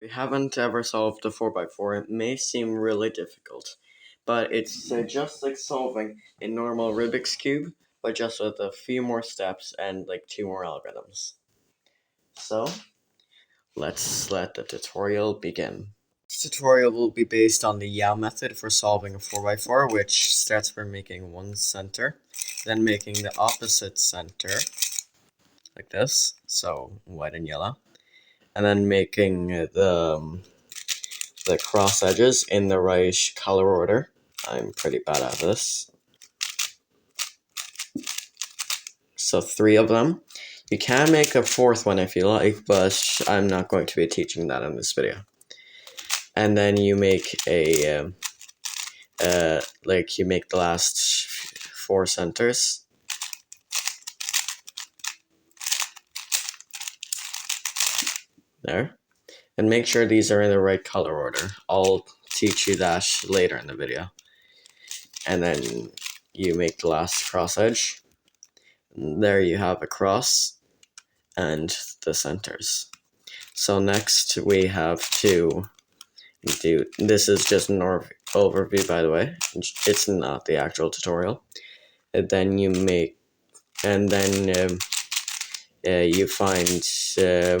you haven't ever solved a 4x4, it may seem really difficult, but it's just like solving a normal Rubik's Cube, but just with a few more steps and like two more algorithms. So, let's let the tutorial begin. This tutorial will be based on the Yao method for solving a 4x4, which starts by making one center, then making the opposite center, like this, so white and yellow, and then making the cross edges in the right color order. I'm pretty bad at this. So 3 of them. You can make a 4th one if you like, but I'm not going to be teaching that in this video. And then you make a, you make the last 4 centers. There. And make sure these are in the right color order. I'll teach you that later in the video. And then you make the last cross edge. There you have a cross and the centers. So next we have to do, this is just an overview, by the way, it's not the actual tutorial. And then you make, and then you find two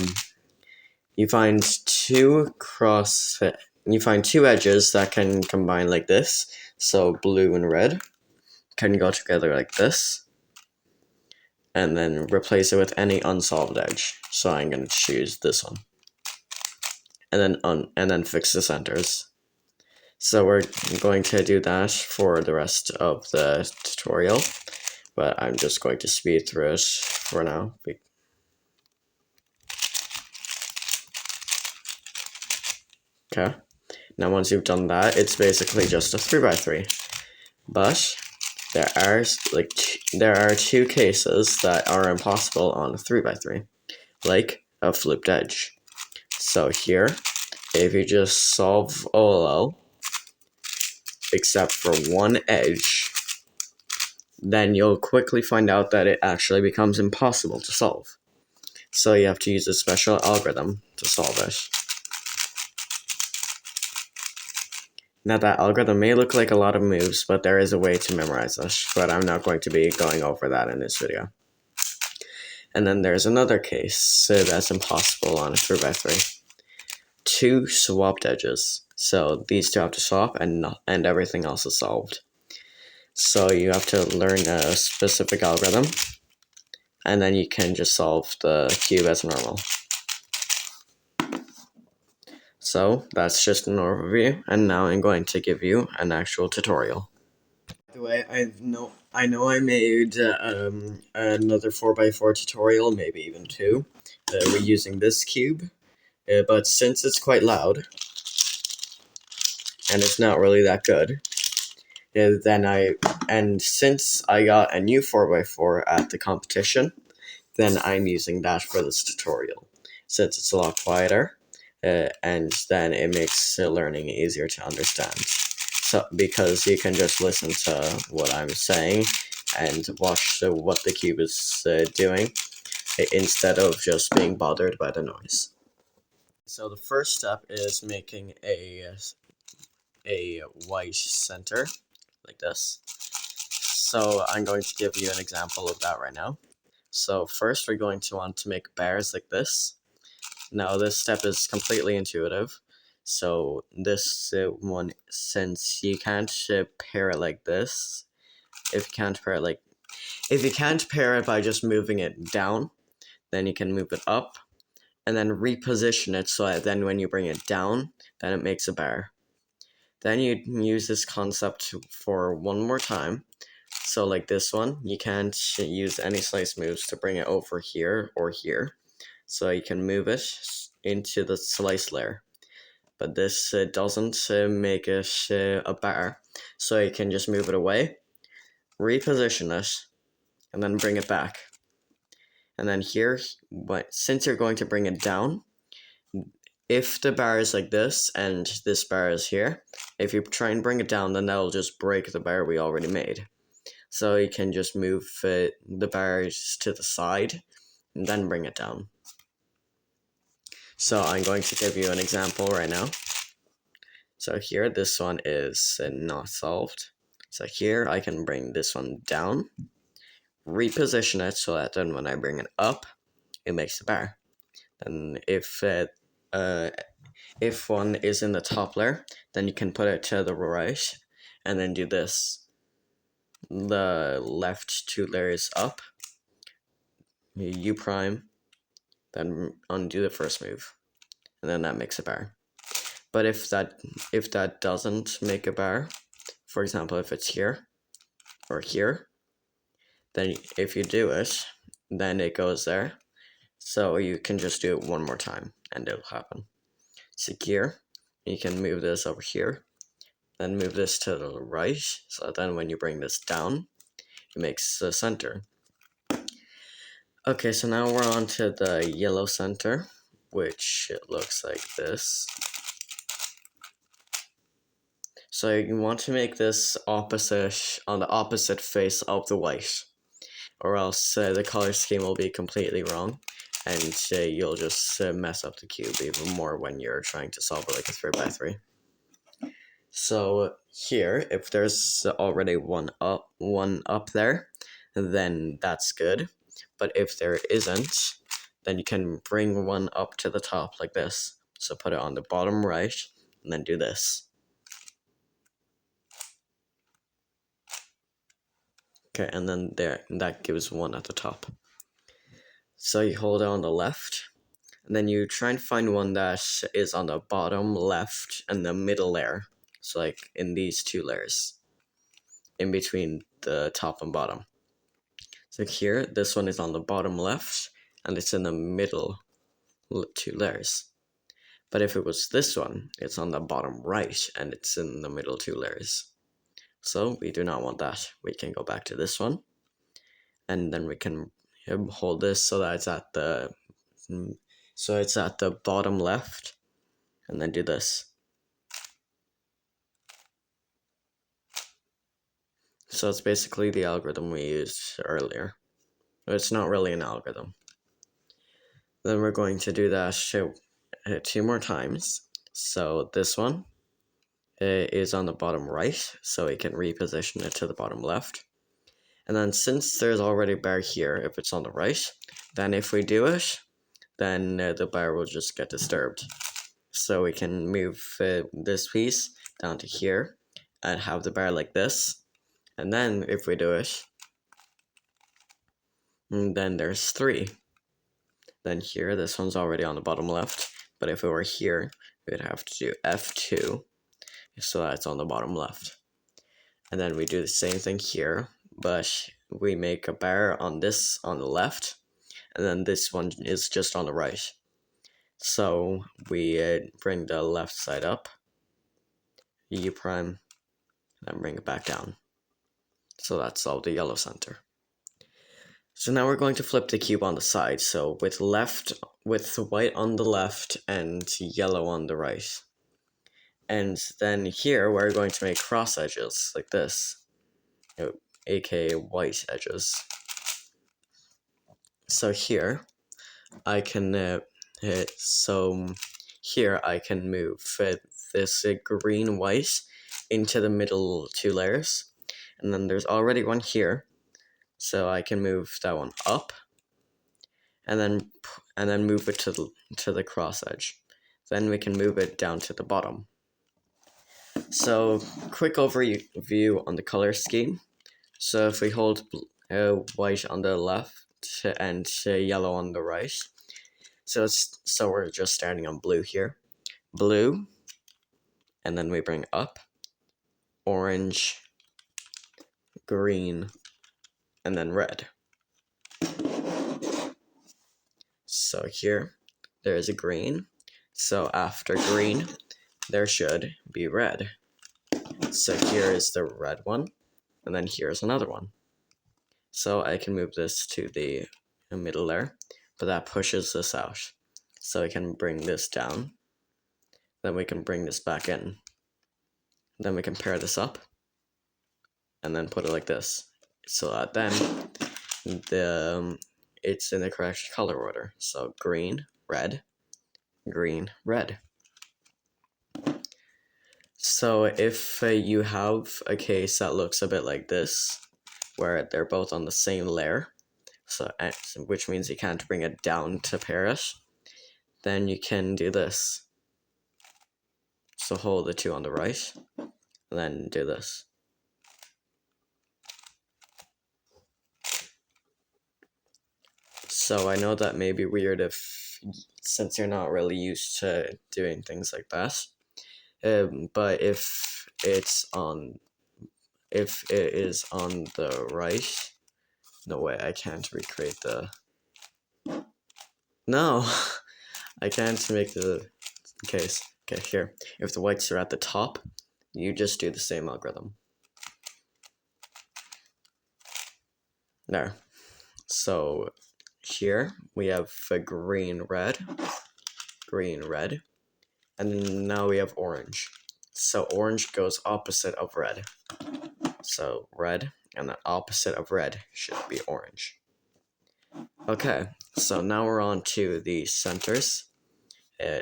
edges that can combine like this. So blue and red can go together like this, and then replace it with any unsolved edge. So I'm going to choose this one, and then fix the centers. So we're going to do that for the rest of the tutorial, but I'm just going to speed through it for now. Okay, now once you've done that, it's basically just a 3x3, but there are 2 cases that are impossible on a 3x3, like a flipped edge. So here, if you just solve OLL, except for one edge, then you'll quickly find out that it actually becomes impossible to solve. So you have to use a special algorithm to solve it. Now that algorithm may look like a lot of moves, but there is a way to memorize it, but I'm not going to be going over that in this video. And then there's another case that's impossible on a 3x3. 2 swapped edges. So these 2 have to swap and everything else is solved. So you have to learn a specific algorithm, and then you can just solve the cube as normal. So that's just an overview, and now I'm going to give you an actual tutorial. By the way, I know I made another 4x4 tutorial, maybe even 2, reusing this cube, but since it's quite loud, and it's not really that good, and since I got a new 4x4 at the competition, then I'm using that for this tutorial, since it's a lot quieter, and then it makes learning easier to understand. So, because you can just listen to what I'm saying and watch what the cube is doing, instead of just being bothered by the noise. So the first step is making a white center, like this. So I'm going to give you an example of that right now. So first we're going to want to make bars like this. Now this step is completely intuitive. So this one, since you can't pair it like this, if you can't pair it by just moving it down, then you can move it up and then reposition it so that then when you bring it down, then it makes a bar. Then you use this concept for one more time. So like this one, you can't use any slice moves to bring it over here or here. So you can move it into the slice layer. But this doesn't make it a bar. So you can just move it away, reposition it, and then bring it back. And then here, since you're going to bring it down, if the bar is like this and this bar is here, if you try and bring it down, then that'll just break the bar we already made. So you can just move the bars to the side and then bring it down. So I'm going to give you an example right now. So here, this one is not solved. So here, I can bring this one down, reposition it so that then when I bring it up, it makes a bar. And if one is in the top layer, then you can put it to the right, and then do this. The left 2 layers up, U prime, then undo the first move, and then that makes a bar. But if that doesn't make a bar, for example, if it's here or here, then if you do it, then it goes there. So you can just do it one more time, and it'll happen. So here, you can move this over here, then move this to the right, so then when you bring this down, it makes the center. Okay, so now we're on to the yellow center, which it looks like this. So you want to make this opposite, on the opposite face of the white, or else the color scheme will be completely wrong, and you'll just mess up the cube even more when you're trying to solve it like a 3x3. So here, if there's already one up there, then that's good. But if there isn't, then you can bring one up to the top like this. So put it on the bottom right, and then do this. Okay, and then there, that gives one at the top. So you hold it on the left, and then you try and find one that is on the bottom left and the middle layer. So like in these 2 layers, in between the top and bottom. So here, this one is on the bottom left, and it's in the middle 2 layers. But if it was this one, it's on the bottom right, and it's in the middle 2 layers. So we do not want that. We can go back to this one, and then we can hold this so that it's at the bottom left, and then do this. So it's basically the algorithm we used earlier. It's not really an algorithm. Then we're going to do that 2 more times. So this one is on the bottom right, so we can reposition it to the bottom left. And then since there's already a bar here, if it's on the right, then if we do it, then the bar will just get disturbed. So we can move this piece down to here and have the bar like this. And then if we do it, then there's 3. Then here, this one's already on the bottom left, but if it were here, we'd have to do F2, so that's on the bottom left. And then we do the same thing here, but we make a bar on this on the left, and then this one is just on the right. So we bring the left side up, U prime, and bring it back down. So that's all the yellow center. So now we're going to flip the cube on the side, so with white on the left and yellow on the right. And then here we're going to make cross edges like this, aka white edges. So here I can here I can move this green white into the middle 2 layers, and then there's already one here, so I can move that one up, and then move it to the cross edge. Then we can move it down to the bottom. So quick overview on the color scheme. So if we hold white on the left and yellow on the right, so we're just starting on blue here. Blue, and then we bring up, orange, green, and then red. So here, there is a green. So after green, there should be red. So here is the red one, and then here's another one. So I can move this to the middle there, but that pushes this out. So I can bring this down, then we can bring this back in. Then we can pair this up, and then put it like this. So that then it's in the correct color order. So green, red, green, red. So if you have a case that looks a bit like this, where they're both on the same layer, so which means you can't bring it down to pair it, then you can do this. So hold the two on the right, and then do this. So I know that may be weird since you're not really used to doing things like that. But if it is on the right, no way, I can't recreate the. No, I can't make the case. Okay, here. If the whites are at the top, you just do the same algorithm. There. So here we have a green, red, and now we have orange. So orange goes opposite of red. So red, and the opposite of red should be orange. Okay, so now we're on to the centers.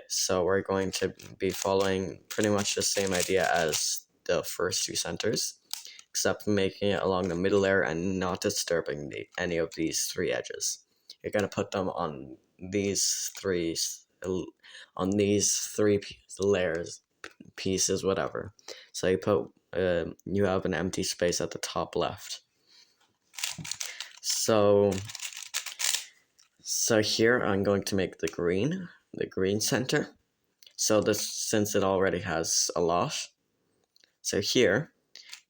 So we're going to be following pretty much the same idea as the first two centers, except making it along the middle layer and not disturbing any of these three edges. You're going to put them on these three layers, pieces, whatever. So you have an empty space at the top left. So here I'm going to make the green center. So since it already has a lot, so here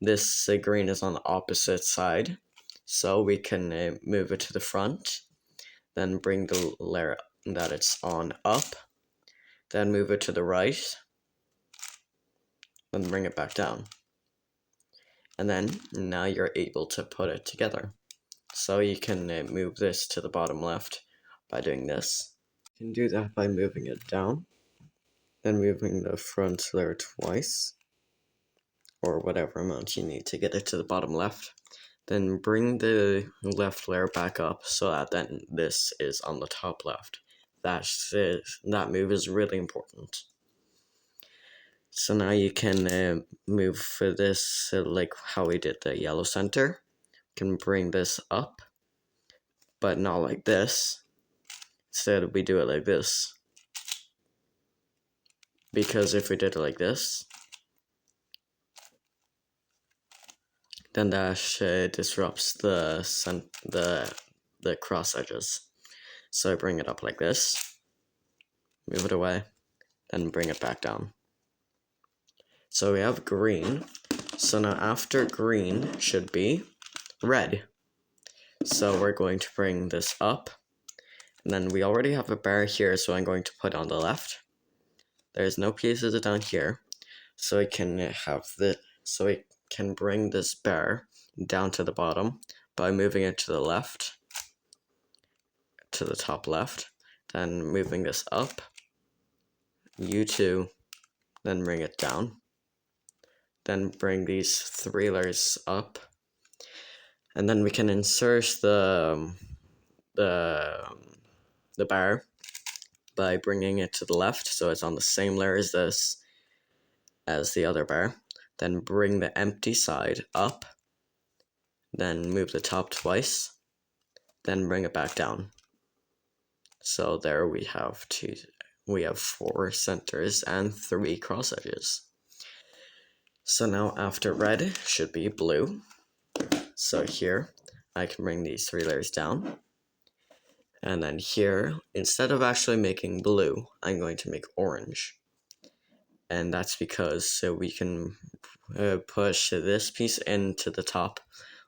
this green is on the opposite side, so we can move it to the front, then bring the layer that it's on up, then move it to the right, then bring it back down, and then now you're able to put it together. So you can move this to the bottom left by doing this. You can do that by moving it down, then moving the front layer twice, or whatever amount you need to get it to the bottom left. Then bring the left layer back up so that then this is on the top left. That move is really important. So now you can move for this like how we did the yellow center. You can bring this up, but not like this. Instead, we do it like this. Because if we did it like this, then that disrupts the cross edges. So I bring it up like this, move it away, then bring it back down. So we have green. So now after green should be red. So we're going to bring this up. And then we already have a bar here, so I'm going to put on the left. There's no pieces down here. So we can bring this bar down to the bottom by moving it to the left, to the top left, then moving this up, U2, then bring it down, then bring these three layers up, and then we can insert the bar by bringing it to the left so it's on the same layer as the other bar, then bring the empty side up, then move the top twice, then bring it back down. So there we have four centers and three cross edges. So now after red should be blue. So here I can bring these three layers down. And then here, instead of actually making blue, I'm going to make orange. And that's because we can push this piece into the top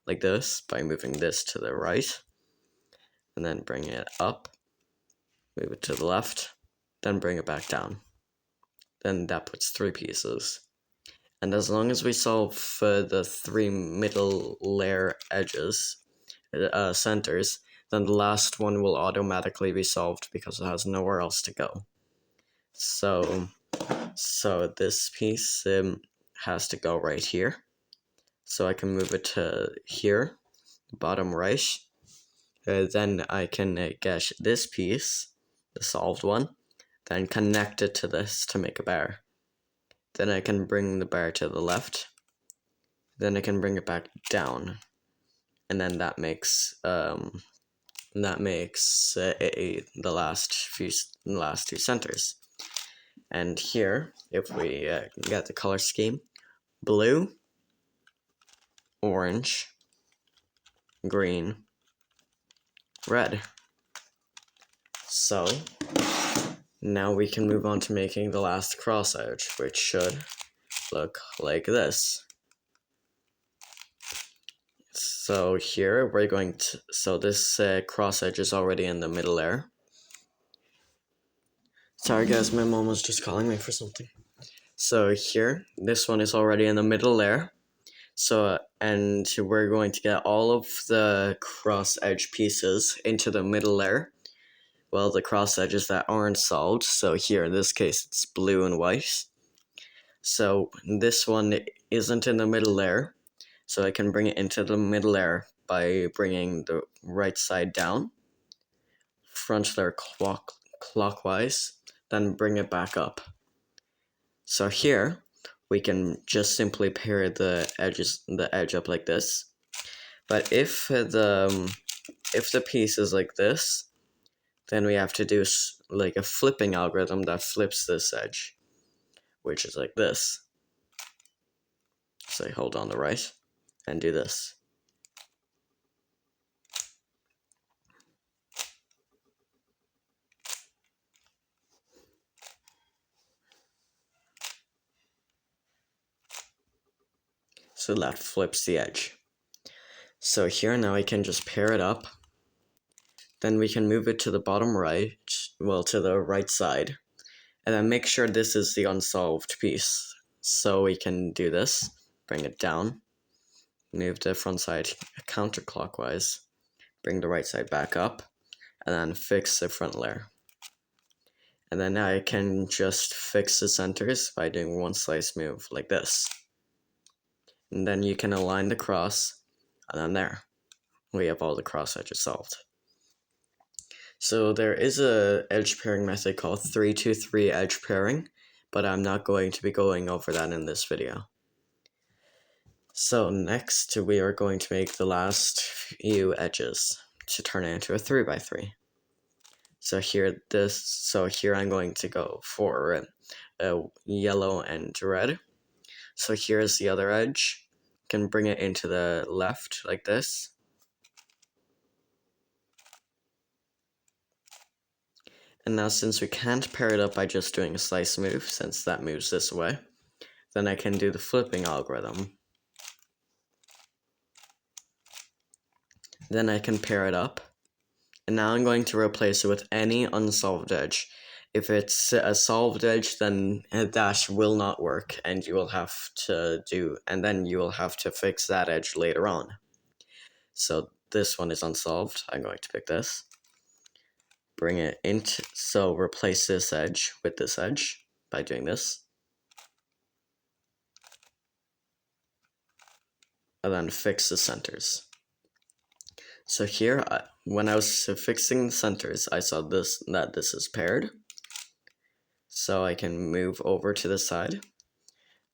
like this by moving this to the right. And then bring it up, move it to the left, then bring it back down. Then that puts three pieces. And as long as we solve for the three middle layer edges, centers, then the last one will automatically be solved because it has nowhere else to go. So this piece has to go right here. So I can move it to here, bottom right. Then I can get this piece, the solved one, then connect it to this to make a bar. Then I can bring the bar to the left. Then I can bring it back down, and then that makes the last two centers. And here, if we get the color scheme, blue, orange, green, red. So now we can move on to making the last cross edge, which should look like this. So here we're going to, so this cross edge is already in the middle layer. Sorry guys, my mom was just calling me for something. So here, this one is already in the middle layer. So, and we're going to get all of the cross edge pieces into the middle layer. Well, the cross edges that aren't solved. So here, in this case, it's blue and white. So this one isn't in the middle layer. So I can bring it into the middle layer by bringing the right side down, front layer clockwise, then bring it back up. So here, we can just simply pair the edge up like this. But if the piece is like this, then we have to do like a flipping algorithm that flips this edge, which is like this. So I hold on the right and do this. So that flips the edge. So here now I can just pair it up. Then we can move it to the bottom right, well, to the right side. And then make sure this is the unsolved piece. So we can do this, bring it down, move the front side counterclockwise, bring the right side back up, and then fix the front layer. And then I can just fix the centers by doing one slice move like this. And then you can align the cross, and then there, we have all the cross edges solved. So there is a edge pairing method called 3-2-3 edge pairing, but I'm not going to be going over that in this video. So next we are going to make the last few edges to turn it into a 3x3. So here I'm going to go for yellow and red. So here's the other edge. Can bring it into the left like this. And now since we can't pair it up by just doing a slice move, since that moves this way, then I can do the flipping algorithm. Then I can pair it up. And now I'm going to replace it with any unsolved edge. If it's a solved edge, then that will not work, and you will have to fix that edge later on. So this one is unsolved. I'm going to pick this. Bring it into, so replace this edge with this edge by doing this. And then fix the centers. So here, when I was fixing the centers, I saw that this is paired. So I can move over to the side,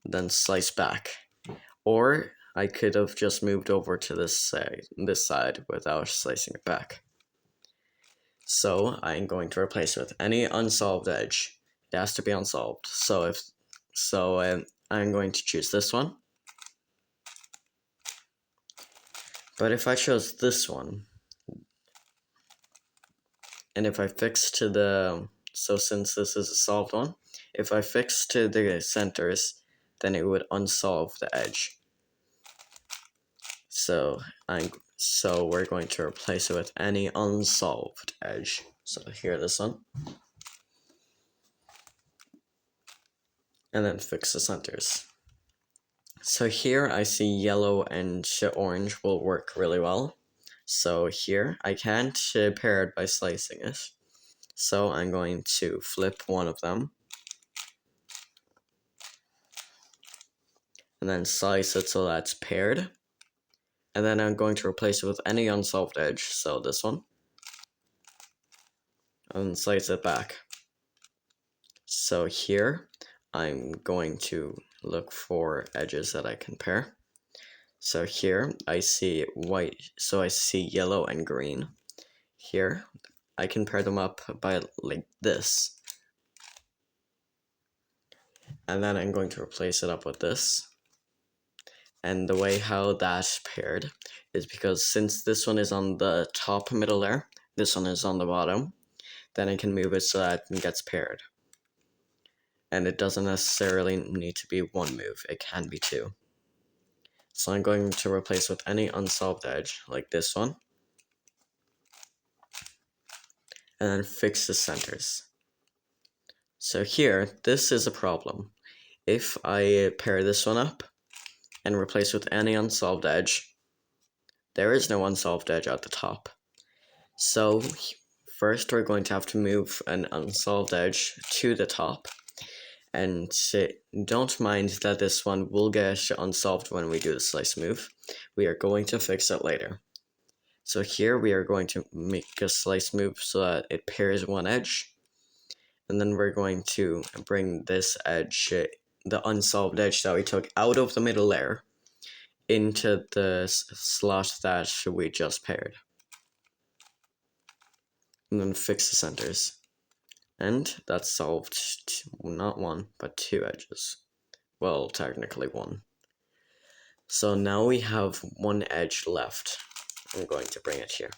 then slice back. Or I could have just moved over to this side without slicing it back. So I'm going to replace it with any unsolved edge. It has to be unsolved. I'm going to choose this one. But if I chose this one, and if I fix to the, so since this is a solved one, if I fix to the centers, then it would unsolve the edge. So we're going to replace it with any unsolved edge. So here, this one. And then fix the centers. So here I see yellow and orange will work really well. So here I can't pair it by slicing it. So I'm going to flip one of them. And then slice it so that's paired. And then I'm going to replace it with any unsolved edge. So this one. And slice it back. So here, I'm going to look for edges that I can pair. So here, I see white, so I see yellow and green. Here, I can pair them up by like this. And then I'm going to replace it up with this. And the way how that's paired is because since this one is on the top middle layer, this one is on the bottom, then I can move it so that it gets paired. And it doesn't necessarily need to be one move, it can be two. So I'm going to replace with any unsolved edge, like this one, and then fix the centers. So here, this is a problem. If I pair this one up and replace with any unsolved edge, there is no unsolved edge at the top. So first we're going to have to move an unsolved edge to the top. And don't mind that this one will get unsolved when we do the slice move. We are going to fix it later. So here we are going to make a slice move so that it pairs one edge. And then we're going to bring this edge, the unsolved edge that we took out of the middle layer, into the slot that we just paired. And then fix the centers. And that solved not one, but two edges. Well, technically one. So now we have one edge left. I'm going to bring it here.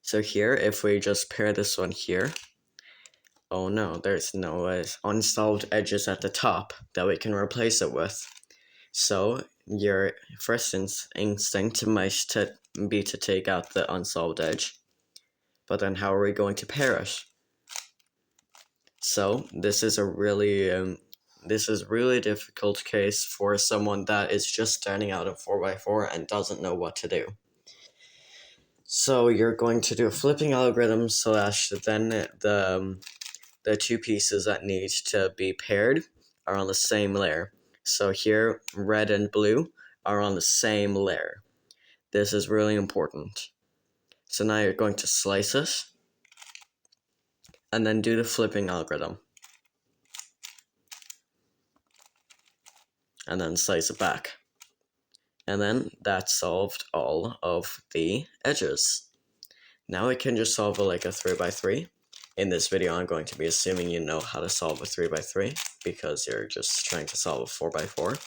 So here, if we just pair this one here, oh no, there's no unsolved edges at the top that we can replace it with. So your first instinct might be to take out the unsolved edge. But then how are we going to pair it? So this is a really difficult case for someone that is just starting out in 4x4 and doesn't know what to do. So you're going to do a flipping algorithm so that then the two pieces that need to be paired are on the same layer. So here, red and blue are on the same layer. This is really important. So now you're going to slice it, and then do the flipping algorithm. And then slice it back. And then that solved all of the edges. Now we can just solve like a 3x3. In this video, I'm going to be assuming you know how to solve a 3x3 because you're just trying to solve a 4x4.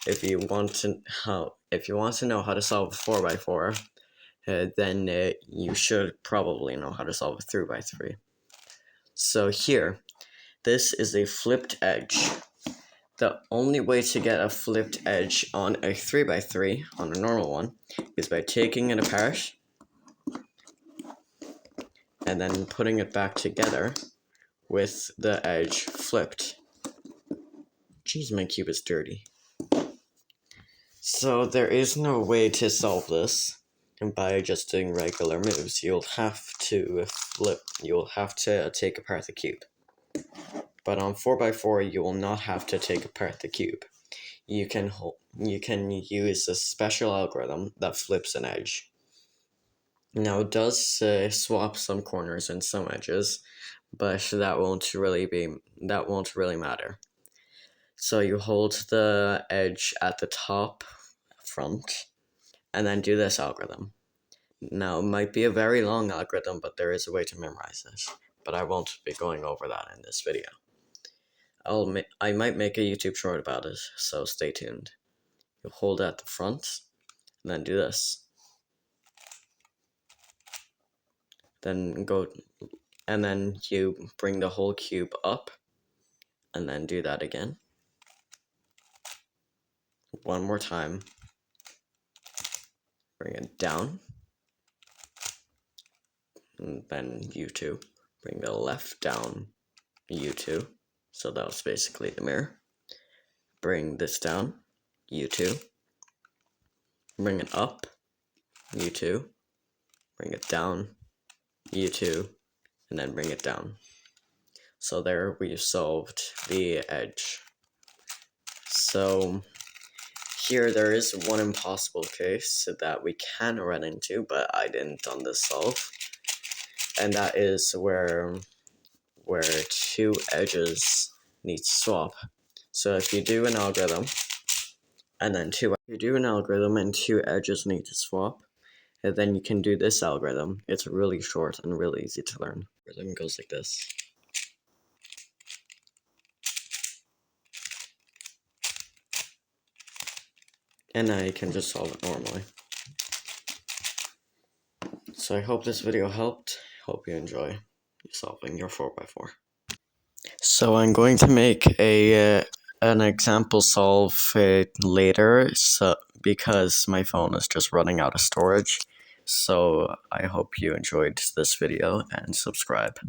If you want to know how to solve a 4x4, then you should probably know how to solve a 3x3. So here, this is a flipped edge. The only way to get a flipped edge on a 3x3, on a normal one, is by taking it apart and then putting it back together with the edge flipped. Jeez, my cube is dirty. So there is no way to solve this by just doing regular moves. You'll have to take apart the cube. But on 4x4, you will not have to take apart the cube. You can use a special algorithm that flips an edge. Now it does swap some corners and some edges, but that won't really matter. So you hold the edge at the top front, and then do this algorithm. Now it might be a very long algorithm, but there is a way to memorize it. But I won't be going over that in this video. I might make a YouTube short about it, so stay tuned. You hold at the front, and then do this. Then you bring the whole cube up, and then do that again. One more time. Bring it down. And then U2. Bring the left down, U2. So that was basically the mirror. Bring this down, U2. Bring it up, U2. Bring it down, U2. And then bring it down. So there we've solved the edge. So here there is one impossible case that we can run into, but I didn't on this solve. And that is where where two edges need to swap. So if you do an algorithm and then two edges need to swap, and then you can do this algorithm. It's really short and really easy to learn. The algorithm goes like this. And now you can just solve it normally. So I hope this video helped. Hope you enjoy solving your 4x4. So I'm going to make an example solve later, because my phone is just running out of storage. So I hope you enjoyed this video and subscribe.